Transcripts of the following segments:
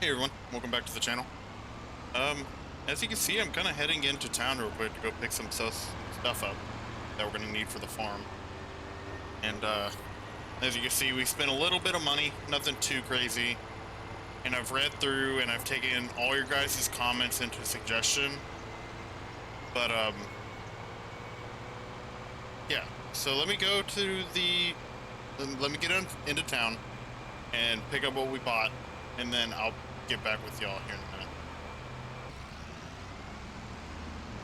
Hey everyone, welcome back to the channel. Um, as you can see, I'm kind of heading into town real quick to go pick some stuff up that we're gonna need for the farm. And as you can see, we spent a little bit of money, nothing too crazy. And I've read through and I've taken all your guys' comments into suggestion. But yeah. So let me go to let me get into town and pick up what we bought, and then I'll get back with y'all here in a minute.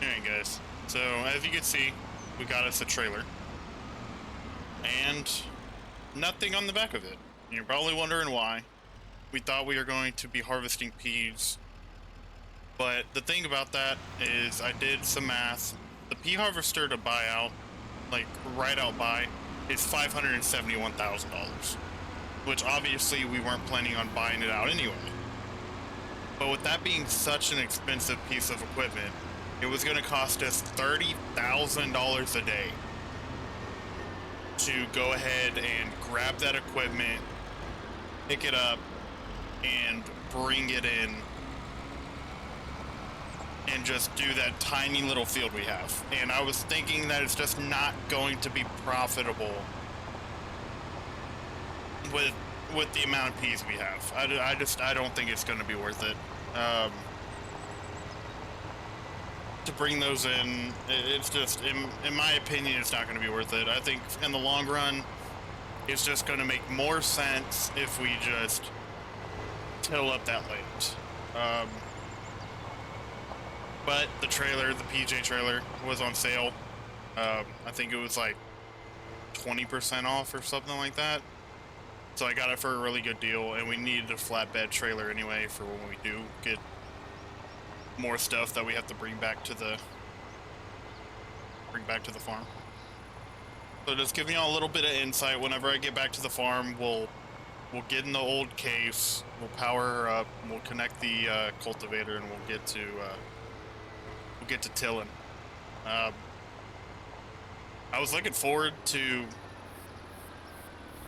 Alright guys, so as you can see, we got us a trailer, and nothing on the back of it. You're probably wondering why. We thought we were going to be harvesting peas, but the thing about that is I did some math. The pea harvester to buy out, like right out buy, is $571,000, which obviously we weren't planning on buying it out anyway. But with that being such an expensive piece of equipment, it was going to cost us $30,000 a day to go ahead and grab that equipment, pick it up, and bring it in, and just do that tiny little field we have. And I was thinking that it's just not going to be profitable with the amount of peas we have. I don't think it's going to be worth it. To bring those in, it's just, in my opinion, it's not going to be worth it. I think in the long run, it's just going to make more sense if we just till up that land. But the trailer, the PJ trailer, was on sale. I think it was like 20% off or something like that. So I got it for a really good deal, and we needed a flatbed trailer anyway for when we do get more stuff that we have to bring back to the farm. So just giving y'all a little bit of insight. Whenever I get back to the farm, we'll get in the old case, we'll power her up, and we'll connect the cultivator, and we'll get to tilling. I was looking forward to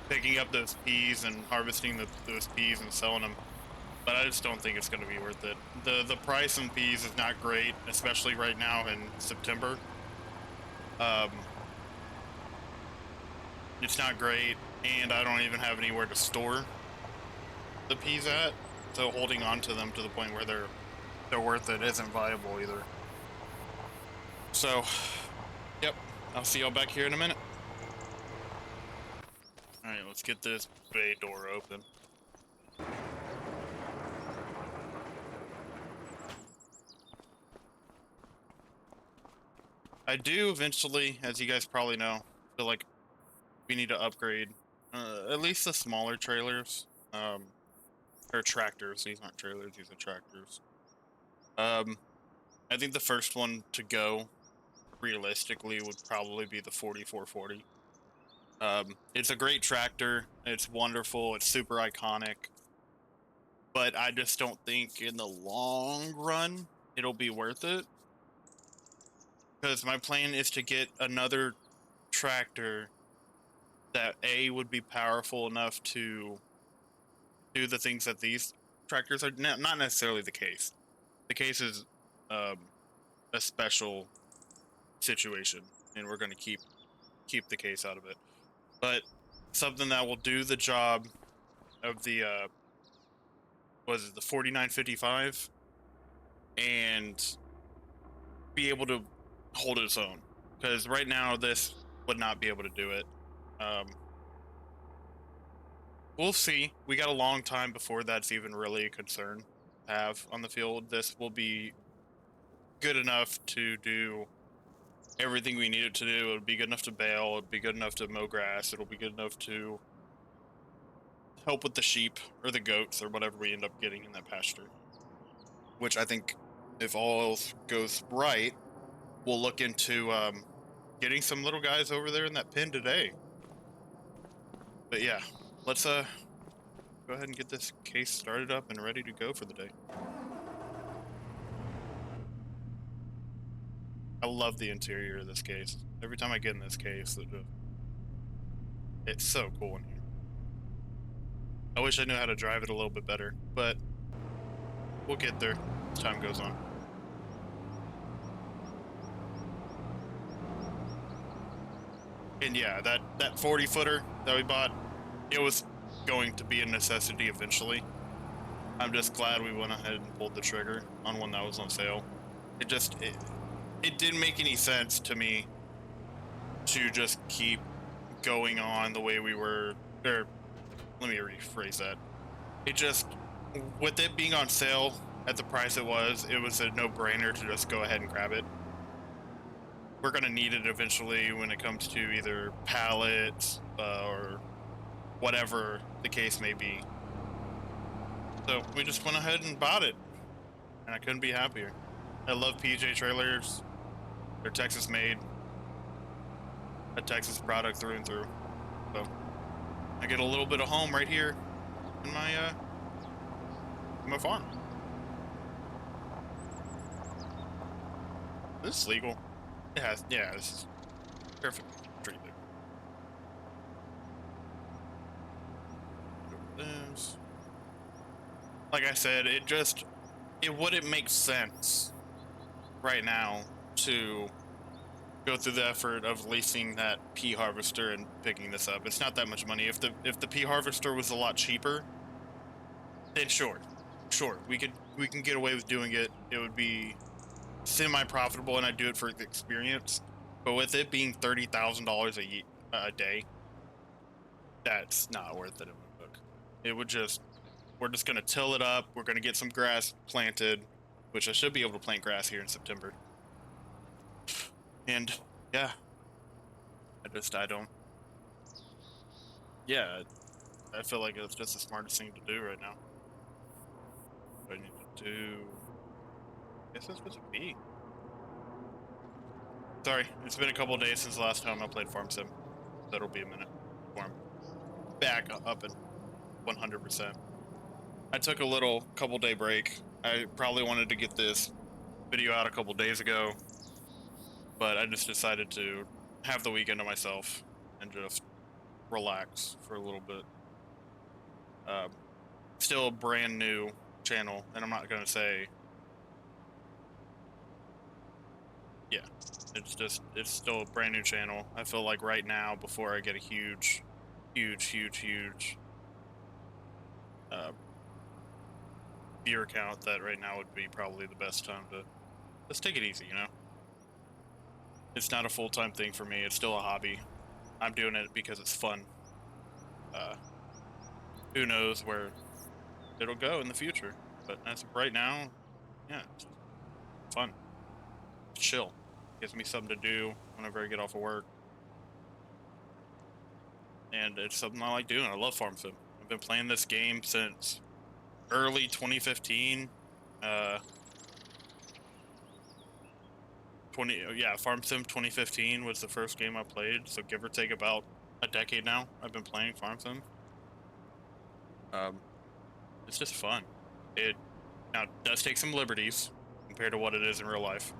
picking up those peas and harvesting those peas and selling them, but I just don't think it's going to be worth it. The price in peas is not great, especially right now in September. It's not great, and I don't even have anywhere to store the peas at, so holding on to them to the point where they're worth it isn't viable either. So, yep, I'll see y'all back here in a minute. Alright, let's get this bay door open. I do eventually, as you guys probably know, feel like we need to upgrade at least the smaller trailers, or tractors. These aren't trailers, these are tractors. I think the first one to go, realistically, would probably be the 4440. It's a great tractor, it's wonderful, it's super iconic, but I just don't think in the long run it'll be worth it. Because my plan is to get another tractor that A, would be powerful enough to do the things that these tractors are not necessarily the case. The case is a special situation, and we're going to keep the case out of it. But something that will do the job of the was it the 4955, and be able to hold its own. Because right now this would not be able to do it. We'll see. We got a long time before that's even really a concern to have on the field. This will be good enough to do everything we need it to do. It'll be good enough to bale. It'll be good enough to mow grass. It'll be good enough to help with the sheep or the goats or whatever we end up getting in that pasture. Which I think, if all else goes right, we'll look into getting some little guys over there in that pen today. But yeah, let's go ahead and get this case started up and ready to go for the day. I love the interior of this case. Every time I get in this case, it's so cool in here. I wish I knew how to drive it a little bit better, but we'll get there as time goes on. And yeah, that 40 footer that we bought, it was going to be a necessity eventually. I'm just glad we went ahead and pulled the trigger on one that was on sale. It didn't make any sense to me to just keep going on the way we were. Or let me rephrase that. It just, with it being on sale at the price it was a no-brainer to just go ahead and grab it. We're gonna need it eventually when it comes to either pallets or whatever the case may be. So we just went ahead and bought it, and I couldn't be happier. I love PJ trailers. They're Texas made, a Texas product through and through. So I get a little bit of home right here in my farm. This is legal. It has, yeah, this is perfect. Street legal. This. Like I said, it wouldn't make sense right now to go through the effort of leasing that pea harvester and picking this up. It's not that much money. If the pea harvester was a lot cheaper, then sure, we can get away with doing it. It would be semi-profitable, and I'd do it for the experience. But with it being $30,000 a day, that's not worth it in my book. It would just, we're just gonna till it up. We're gonna get some grass planted, which I should be able to plant grass here in September. And yeah, I don't. Yeah, I feel like it's just the smartest thing to do right now. What I need to do. I guess that's supposed to be. Sorry, it's been a couple days since the last time I played Farm Sim. That'll be a minute before I'm back up and 100%. I took a little couple day break. I probably wanted to get this video out a couple days ago, but I just decided to have the weekend to myself and just relax for a little bit. Still a brand new channel, and I'm not gonna say, yeah, it's still a brand new channel. I feel like right now, before I get a huge viewer count, that right now would be probably the best time to just take it easy, you know? It's not a full-time thing for me. It's still a hobby. I'm doing it because it's fun. Who knows where it'll go in the future, but as of right now, yeah, it's fun. It's chill. Gives me something to do whenever I get off of work. And it's something I like doing. I love Farm Sim. I've been playing this game since early 2015. 20 yeah, Farm Sim 2015 was the first game I played, so give or take about a decade now I've been playing Farm Sim. It's just fun. It now does take some liberties compared to what it is in real life.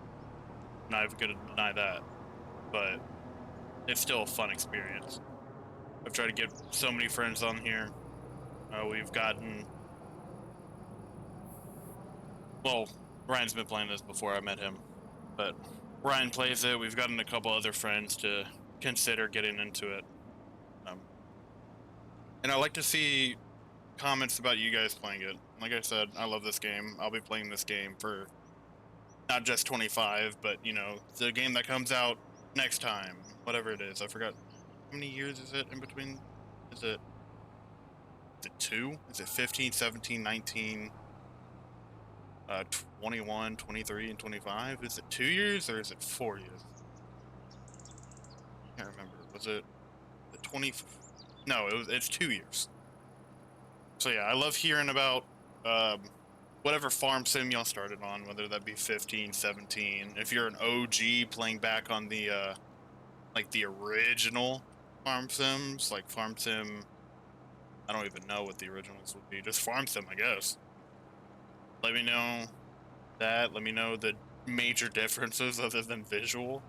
Not even gonna deny that, but it's still a fun experience. I've tried to get so many friends on here. We've gotten, well, Ryan's been playing this before I met him, but Ryan plays it. We've gotten a couple other friends to consider getting into it. And I like to see comments about you guys playing it. Like I said, I love this game. I'll be playing this game for not just 25, but, you know, the game that comes out next time, whatever it is. I forgot. How many years is it in between? Is it 2? Is it 15, 17, 19, 21, 23, and 25? Is it 2 years or is it 4 years? I can't remember. Was it the 20? No, it's 2 years. So yeah, I love hearing about whatever farm sim y'all started on, whether that be 15, 17. If you're an OG playing back on the like the original farm sims, like Farm Sim, I don't even know what the originals would be. Just Farm Sim, I guess. Let me know that. Let me know the major differences other than visual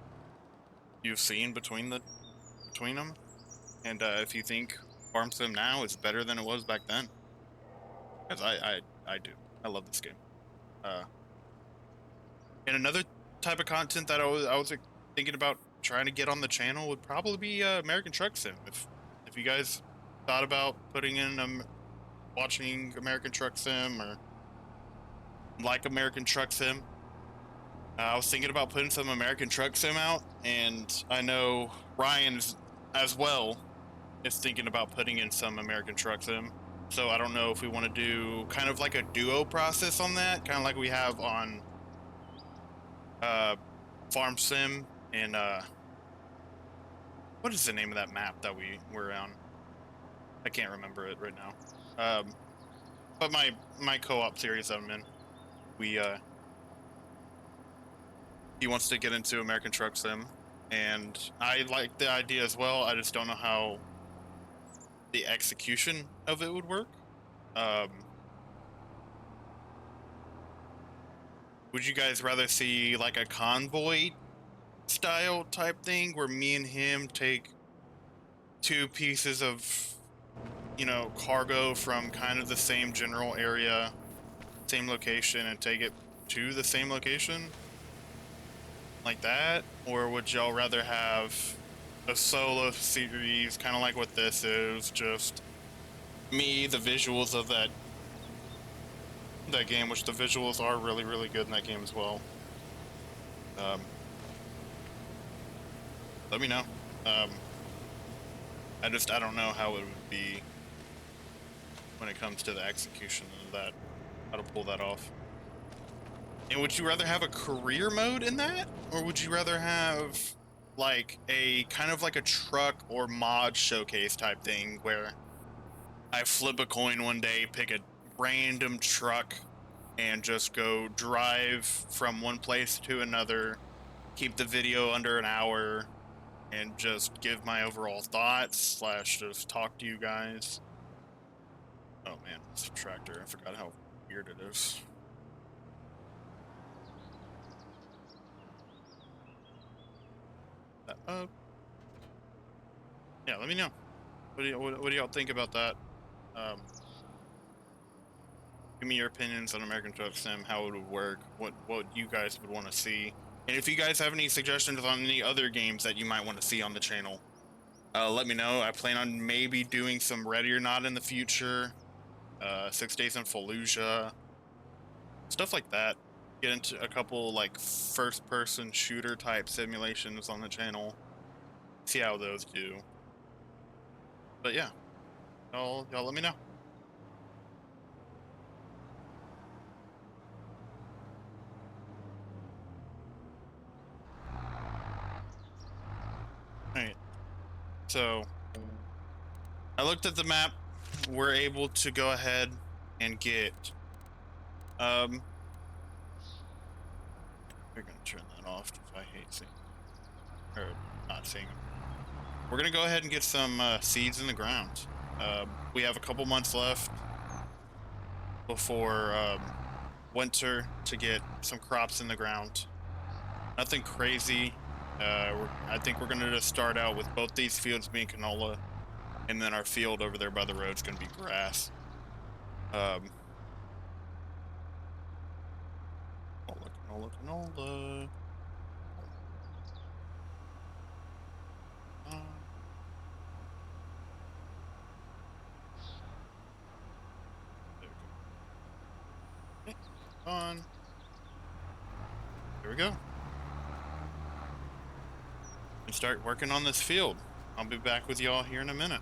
you've seen between them, and if you think Farm Sim now is better than it was back then, because I do. I love this game. Uh, and another type of content that I was like, thinking about trying to get on the channel would probably be American Truck Sim. If you guys thought about putting in watching American Truck Sim or like American Truck Sim, I was thinking about putting some American Truck Sim out, and I know Ryan as well is thinking about putting in some American Truck Sim. So I don't know if we want to do kind of like a duo process on that, kind of like we have on uh Farm Sim and what is the name of that map that we were on? I can't remember it right now. But my co-op series that I'm in, we he wants to get into American Truck Sim, and I like the idea as well. I just don't know how the execution of it would work. Um, would you guys rather see like a convoy style type thing where me and him take two pieces of, cargo from kind of the same general area, same location, and take it to the same location like that? Or would y'all rather have a solo series, kind of like what this is, just me, the visuals of that game, which the visuals are really, really good in that game as well. Let me know. Um, I don't know how it would be when it comes to the execution of that, how to pull that off. And would you rather have a career mode in that, or would you rather have like a kind of like a truck or mod showcase type thing where I flip a coin one day, pick a random truck, and just go drive from one place to another, keep the video under an hour, and just give my overall thoughts slash just talk to you guys. Oh man, it's a tractor. I forgot how weird it is. Uh, yeah, let me know. What do y'all think about that? Um, give me your opinions on American Truck Sim, how it would work, what you guys would want to see, and if you guys have any suggestions on any other games that you might want to see on the channel, let me know. I plan on maybe doing some Ready or Not in the future, 6 Days in Fallujah, stuff like that. Get into a couple like first-person shooter type simulations on the channel. See how those do. But yeah, y'all let me know. All right. So I looked at the map. We're able to go ahead and get um we're gonna turn that off because I hate seeing or not seeing them. We're gonna go ahead and get some seeds in the ground. We have a couple months left before winter to get some crops in the ground. Nothing crazy. I think we're gonna just start out with both these fields being canola, and then our field over there by the road is gonna be grass. Um, canola. Uh, there we go. Okay, on. There we go. And start working on this field. I'll be back with y'all here in a minute.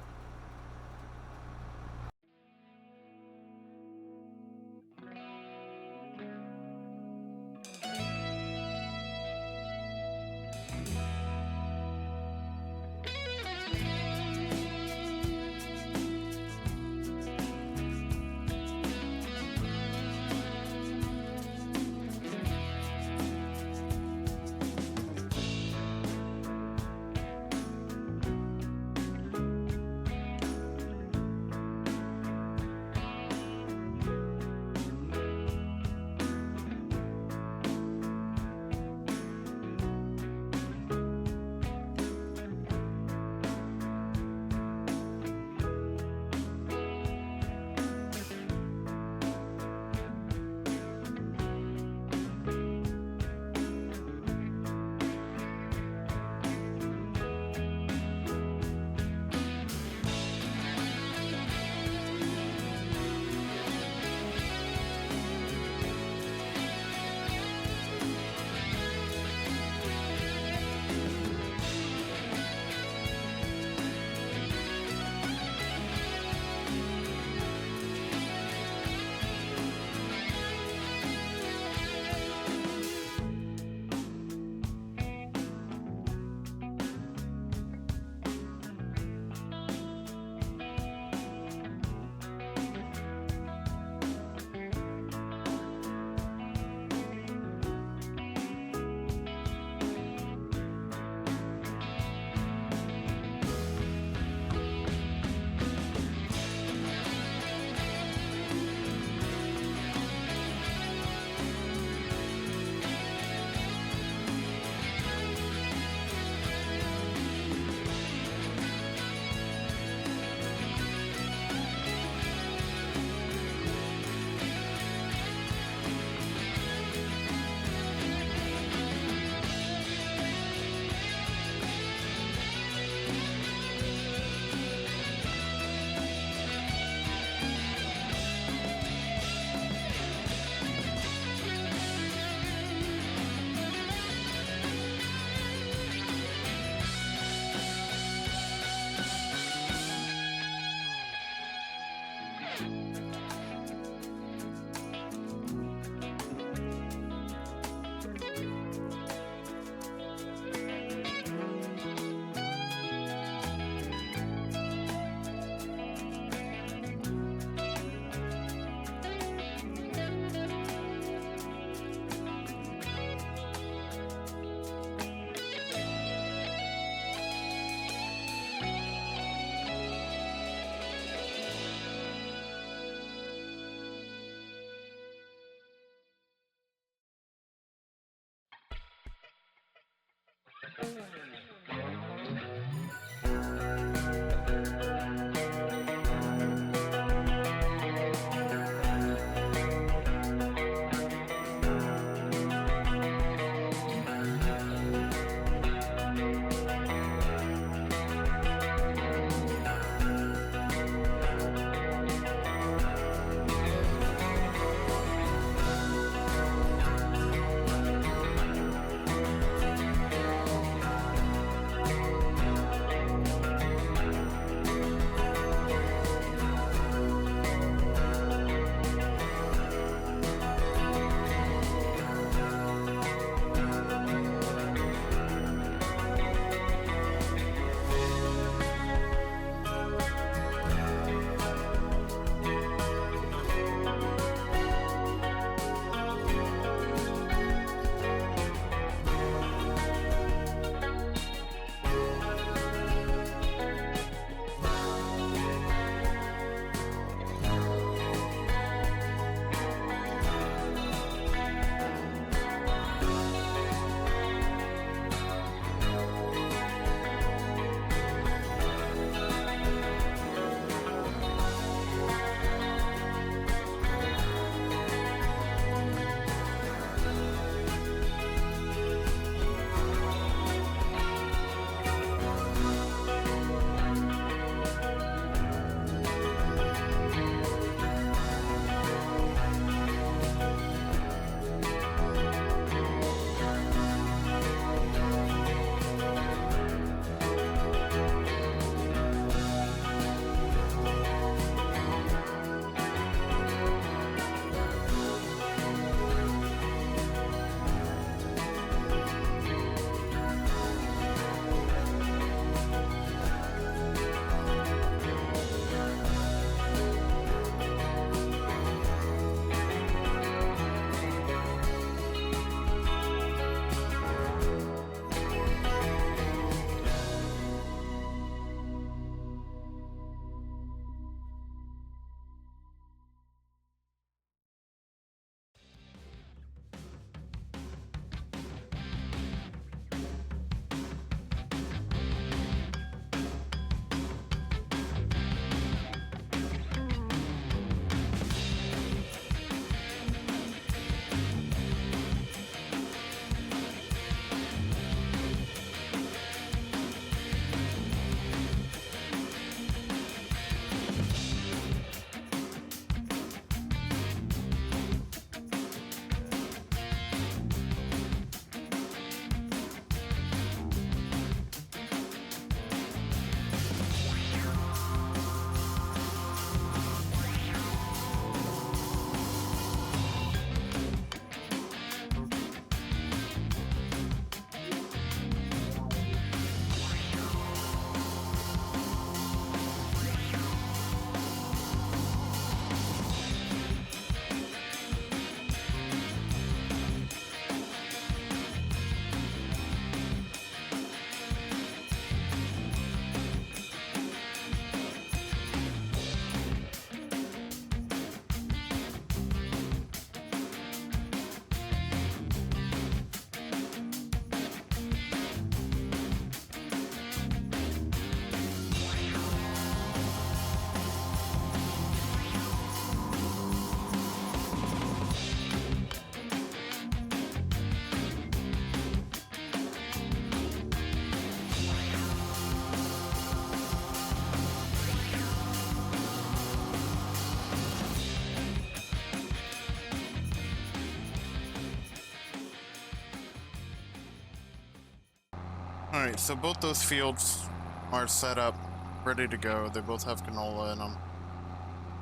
Alright, so both those fields are set up, ready to go. They both have canola in them.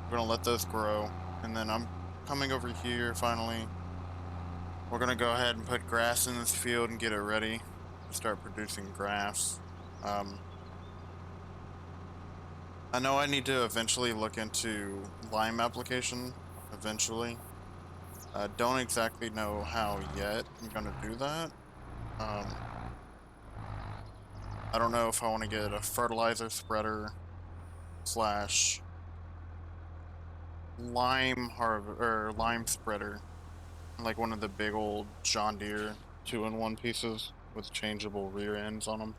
We're gonna let those grow. And then I'm coming over here finally. We're gonna go ahead and put grass in this field and get it ready to start producing grass. I know I need to eventually look into lime application, eventually. Don't exactly know how yet I'm gonna do that. I don't know if I want to get a fertilizer spreader slash lime spreader, like one of the big old John Deere 2-in-1 pieces. with changeable rear ends on them.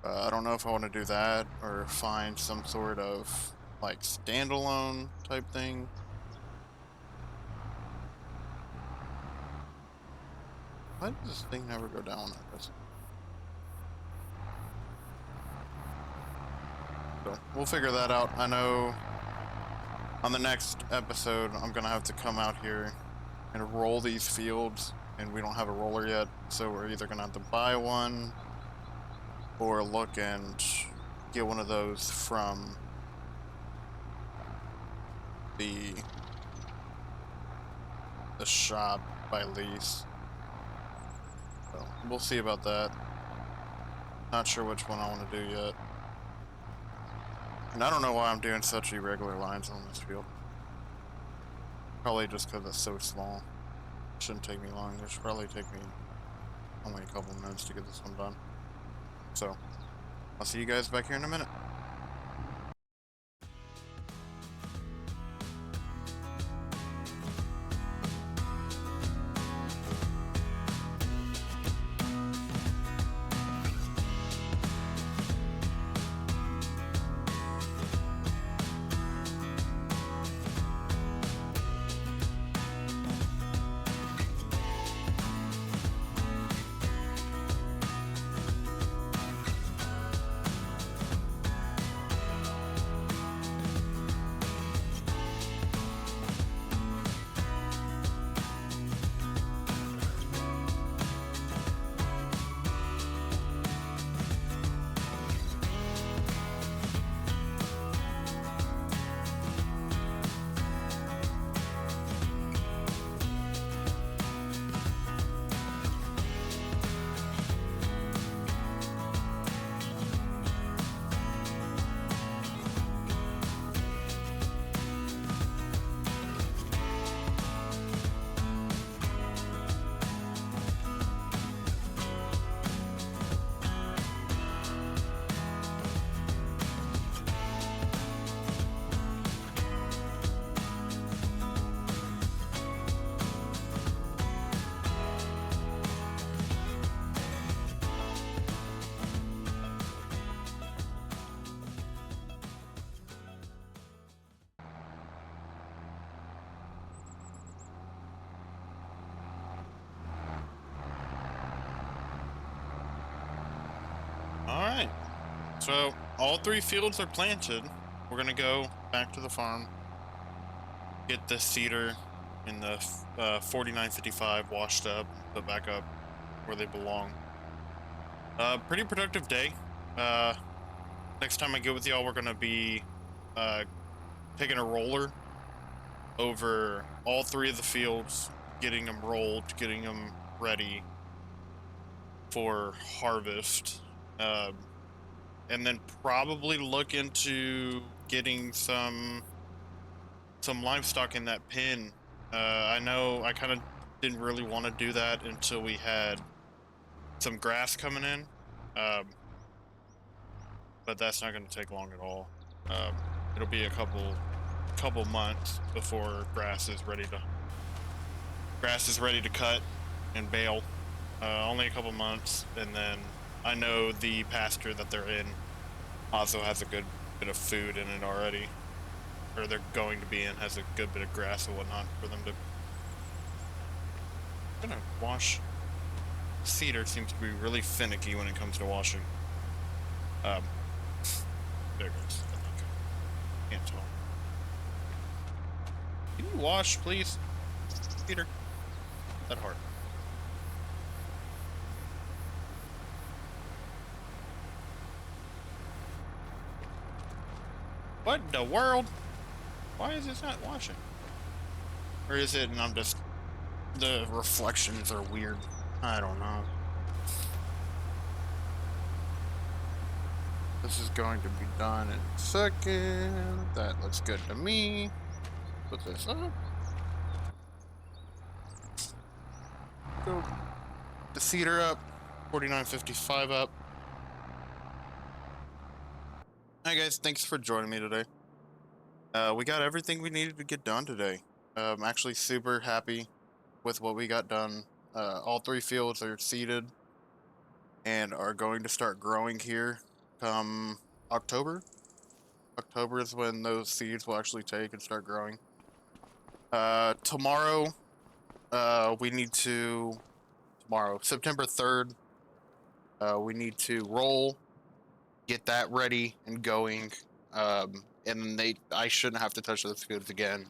I don't know if I want to do that or find some sort of like standalone type thing. Why does this thing never go down like this? So we'll figure that out. I know on the next episode, I'm gonna have to come out here and roll these fields, and we don't have a roller yet, so we're either gonna have to buy one or look and get one of those from the shop by lease. So we'll see about that. Not sure which one I want to do yet. And I don't know why I'm doing such irregular lines on this field. Probably just because it's so small. Shouldn't take me long. It should probably take me only a couple minutes to get this one done. So, I'll see you guys back here in a minute. Alright, so all 3 fields are planted. We're gonna go back to the farm, get this cedar in the 4955 washed up, put back up where they belong. Pretty productive day. Next time I get with y'all, we're gonna be taking a roller over all 3 of the fields, getting them rolled, getting them ready for harvest. And then probably look into getting some livestock in that pen. I know I kind of didn't really want to do that until we had some grass coming in, but that's not going to take long at all. It'll be a couple months before grass is ready to cut and bale. Only a couple months, and then I know the pasture that they're in also has a good bit of food in it already, or they're going to be in, has a good bit of grass and whatnot for them to. I'm gonna wash. Cedar seems to be really finicky when it comes to washing. There it goes. I think. Can't tell. Can you wash, please, Cedar? That hard. What in the world? Why is this not washing? Or is it, and I'm just, the reflections are weird. I don't know. This is going to be done in a second. That looks good to me. Put this up. Go the cedar up. 4955 up. Hi guys, thanks for joining me today. We got everything we needed to get done today. I'm actually super happy with what we got done. All 3 fields are seeded. and are going to start growing here come October. October is when those seeds will actually take and start growing. Tomorrow, we need to tomorrow, September 3rd, we need to roll, get that ready and going. And then I shouldn't have to touch those fields again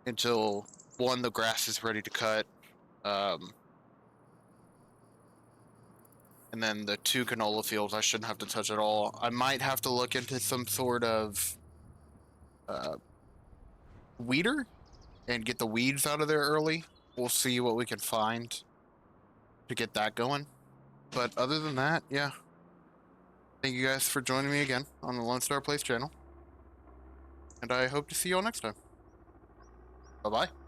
until one, the grass is ready to cut. And then the two canola fields I shouldn't have to touch at all. I might have to look into some sort of uh, weeder and get the weeds out of there early. We'll see what we can find to get that going. But other than that, yeah. Thank you guys for joining me again on the LoneStarPlayz channel. And I hope to see you all next time. Bye-bye.